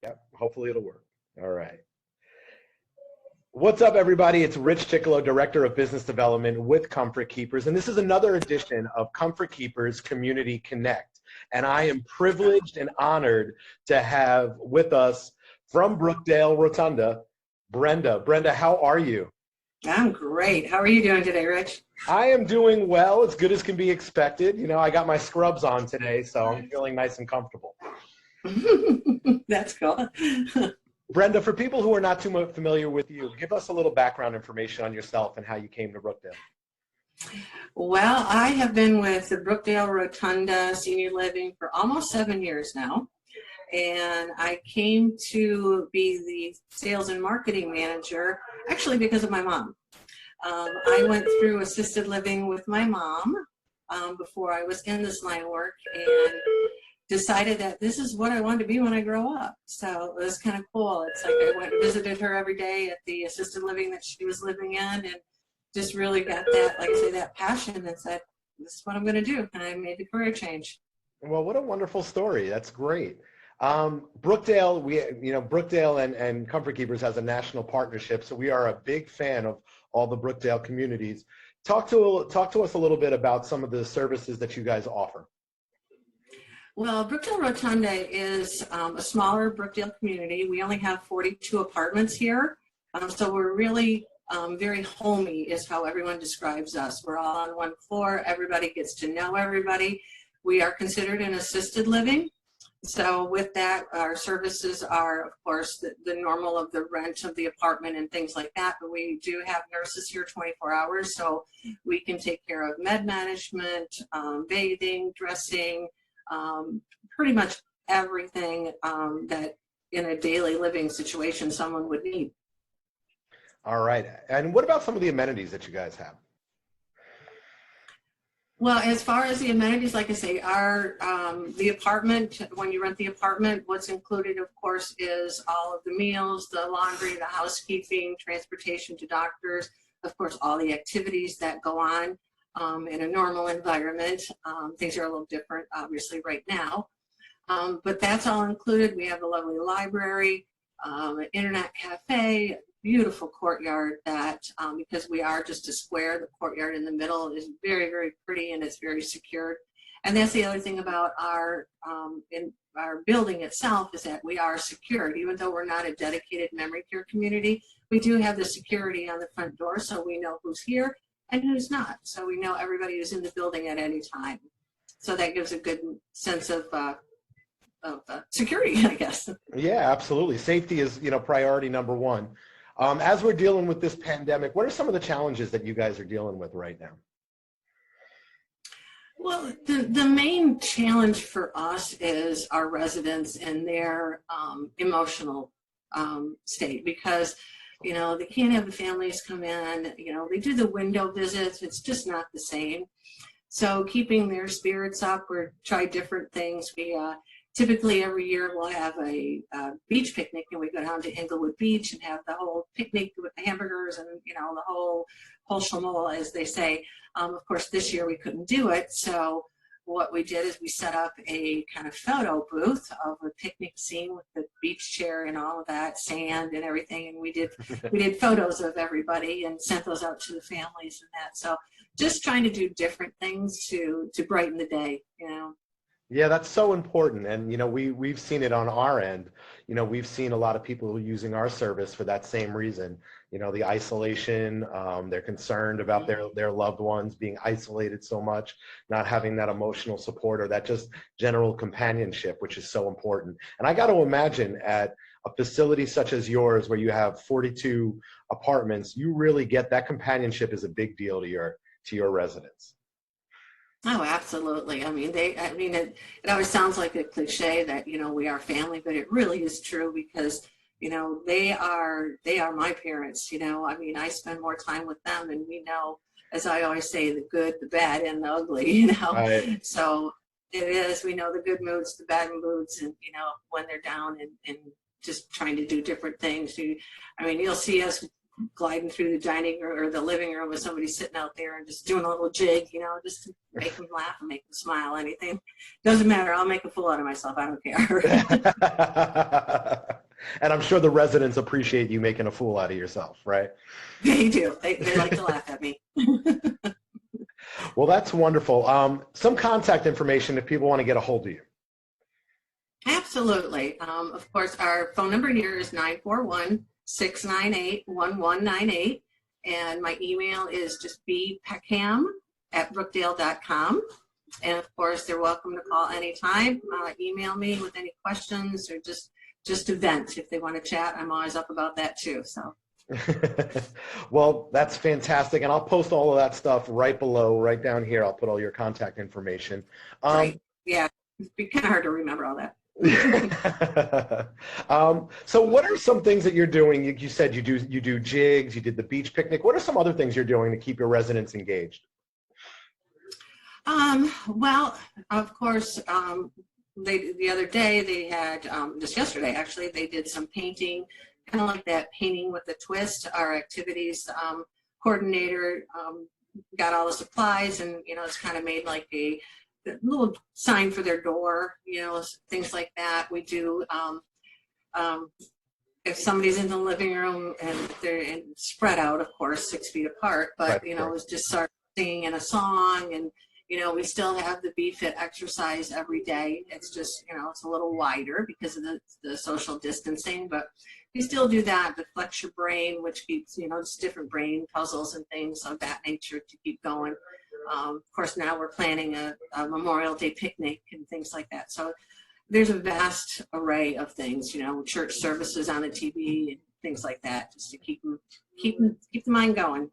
Yep. Hopefully it'll work. All right. What's up, everybody? It's Rich Tickolo, Director of Business Development with Comfort Keepers, and this is another edition of Comfort Keepers Community Connect. And I am privileged and honored to have with us from Brookdale Rotonda, Brenda. Brenda, how are you? I'm great. How are you doing today, Rich? I am doing well, as good as can be expected. You know, I got my scrubs on today, so I'm feeling nice and comfortable. That's cool. Brenda, for people who are not too much familiar with you, give us a little background information on yourself and how you came to Brookdale. Well, I have been with the Brookdale Rotunda Senior Living for almost 7 years now. And I came to be the sales and marketing manager actually because of my mom. I went through assisted living with my mom before I was in this line of work, and decided that this is what I wanted to be when I grow up. So it was kind of cool. It's like I went and visited her every day at the assisted living that she was living in, and just really got that, like I say, that passion, and said, this is what I'm going to do. And I made the career change. Well, what a wonderful story. That's great. Brookdale, Brookdale and Comfort Keepers has a national partnership, so we are a big fan of all the Brookdale communities. Talk to us a little bit about some of the services that you guys offer. Well, Brookdale Rotunda is a smaller Brookdale community. We only have 42 apartments here, so we're really very homey is how everyone describes us. We're all on one floor. Everybody gets to know everybody. We are considered an assisted living. So with that, our services are, of course, the normal of the rent of the apartment and things like that, but we do have nurses here 24 hours, so we can take care of med management, bathing, dressing, pretty much everything that in a daily living situation someone would need. All right. And what about some of the amenities that you guys have? Well, as far as the amenities, like I say, our the apartment, when you rent the apartment, what's included, of course, is all of the meals, the laundry, the housekeeping, transportation to doctors, of course, all the activities that go on in a normal environment. Things are a little different, obviously, right now. But that's all included. We have a lovely library, an internet cafe, beautiful courtyard that, because we are just a square, the courtyard in the middle is very, very pretty, and it's very secured. And that's the other thing about our building itself, is that we are secured. Even though we're not a dedicated memory care community, we do have the security on the front door, so we know who's here and who's not. So we know everybody who's in the building at any time. So that gives a good sense of security, I guess. Yeah, absolutely. Safety is, priority number one. As we're dealing with this pandemic, what are some of the challenges that you guys are dealing with right now? Well, the main challenge for us is our residents and their emotional state, because they can't have the families come in, they do the window visits, it's just not the same. So keeping their spirits up, we try different things. We typically every year we'll have a beach picnic, and we go down to Inglewood Beach and have the whole picnic with the hamburgers and the whole shamola, as they say. Of course, this year we couldn't do it, so what we did is we set up a kind of photo booth of a picnic scene with the beach chair and all of that, sand and everything, and we did photos of everybody and sent those out to the families and that. So just trying to do different things to brighten the day, Yeah, that's so important. And, we've seen it on our end. We've seen a lot of people using our service for that same reason. The isolation, they're concerned about their loved ones being isolated so much, not having that emotional support or that just general companionship, which is so important. And I got to imagine at a facility such as yours, where you have 42 apartments, you really get that companionship is a big deal to your residents. Oh, absolutely. I mean, it always sounds like a cliche that, we are family, but it really is true, because, they are my parents, I spend more time with them, and we know, as I always say, the good, the bad, and the ugly, Right. So it is, we know the good moods, the bad moods, and, when they're down and just trying to do different things. You'll see us gliding through the dining room or the living room with somebody sitting out there and just doing a little jig, just to make them laugh and make them smile. Anything. Doesn't matter. I'll make a fool out of myself. I don't care. And I'm sure the residents appreciate you making a fool out of yourself, right? They do. They like to laugh at me. Well, that's wonderful. Some contact information if people want to get a hold of you. Absolutely. Of course, our phone number here is 941-698-1198. And my email is just bpeckham@brookdale.com. And of course, they're welcome to call anytime. Email me with any questions or just to vent if they want to chat. I'm always up about that too. So. Well, that's fantastic. And I'll post all of that stuff right below, right down here. I'll put all your contact information. Right. Yeah. It'd be kind of hard to remember all that. So what are some things that you're doing? You said you do jigs, you did the beach picnic. What are some other things you're doing to keep your residents engaged? Well, of course, the other day they had, just yesterday actually, they did some painting, kind of like that painting with a twist. Our activities coordinator got all the supplies, and it's kind of made like a little sign for their door, things like that. We do, if somebody's in the living room and they're spread out, of course, 6 feet apart, but, it was just start singing in a song. And, we still have the BFit exercise every day. It's just, it's a little wider because of the social distancing, but we still do that to flex your brain, which keeps, just different brain puzzles and things of that nature to keep going. Of course, now we're planning a Memorial Day picnic and things like that. So there's a vast array of things, church services on the TV and things like that, just to keep the mind going.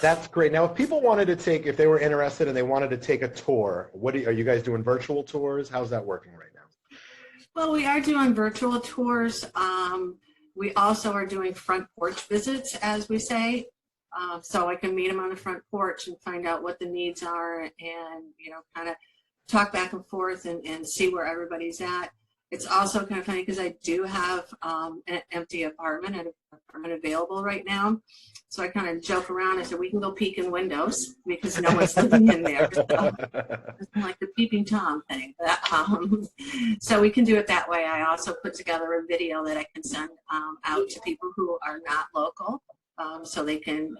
That's great. Now, if people wanted to if they were interested and they wanted to take a tour, are you guys doing virtual tours? How's that working right now? Well, we are doing virtual tours. We also are doing front porch visits, as we say. So I can meet them on the front porch and find out what the needs are and, kind of talk back and forth and see where everybody's at. It's also kind of funny because I do have an empty apartment available right now. So I kind of joke around. I said, we can go peek in windows because no one's living in there. So, it's like the peeping Tom thing. So we can do it that way. I also put together a video that I can send out to people who are not local. So they can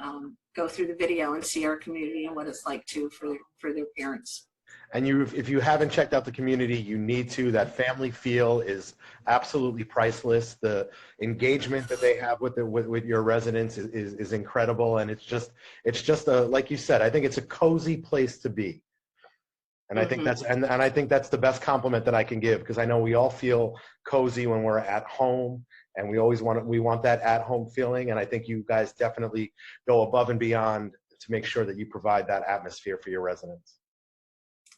go through the video and see our community and what it's like for their parents. And if you haven't checked out the community, you need to. That family feel is absolutely priceless. The engagement that they have with your residents is incredible, and it's just like you said. I think it's a cozy place to be, and I think that's and I think that's the best compliment that I can give, because I know we all feel cozy when we're at home. And we want that at-home feeling, and I think you guys definitely go above and beyond to make sure that you provide that atmosphere for your residents.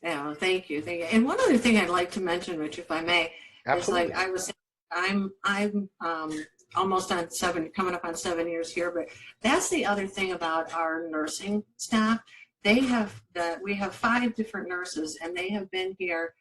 Yeah, thank you. And one other thing I'd like to mention, Rich, if I may, Absolutely. is like I was saying, I'm almost on coming up on 7 years here, but that's the other thing about our nursing staff. We have 5 different nurses, and they have been here.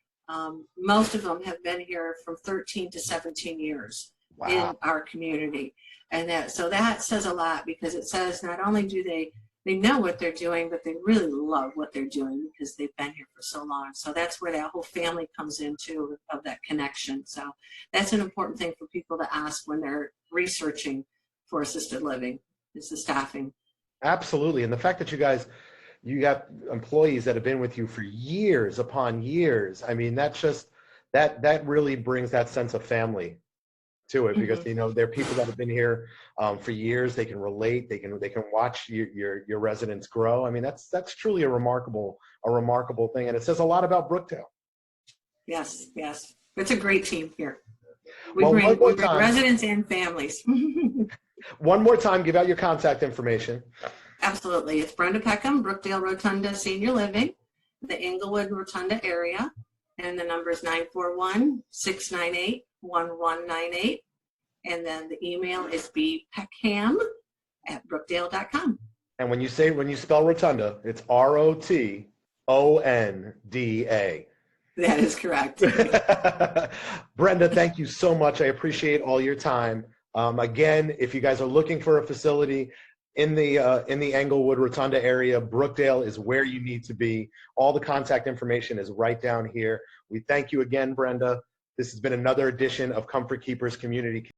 Most of them have been here from 13 to 17 years. Wow. In our community. And that says a lot, because it says not only do they know what they're doing, but they really love what they're doing because they've been here for so long. So that's where that whole family comes into, of that connection. So that's an important thing for people to ask when they're researching for assisted living, is the staffing. Absolutely. And the fact that you have employees that have been with you for years upon years, I mean, that really brings that sense of family to it, because they're people that have been here for years. They can relate. They can watch your residents grow. I mean, that's truly a remarkable thing, and it says a lot about Brookdale. Yes, it's a great team here. We bring residents and families. One more time, give out your contact information. Absolutely, it's Brenda Peckham, Brookdale Rotonda Senior Living, the Englewood Rotunda area, and the number is 941-698-1198. And then the email is bpeckham@brookdale.com. And when you spell Rotunda, it's ROTONDA. That is correct. Brenda, thank you so much. I appreciate all your time. Again, if you guys are looking for a facility in the Englewood Rotunda area, Brookdale is where you need to be. All the contact information is right down here. We thank you again, Brenda. This has been another edition of Comfort Keepers Community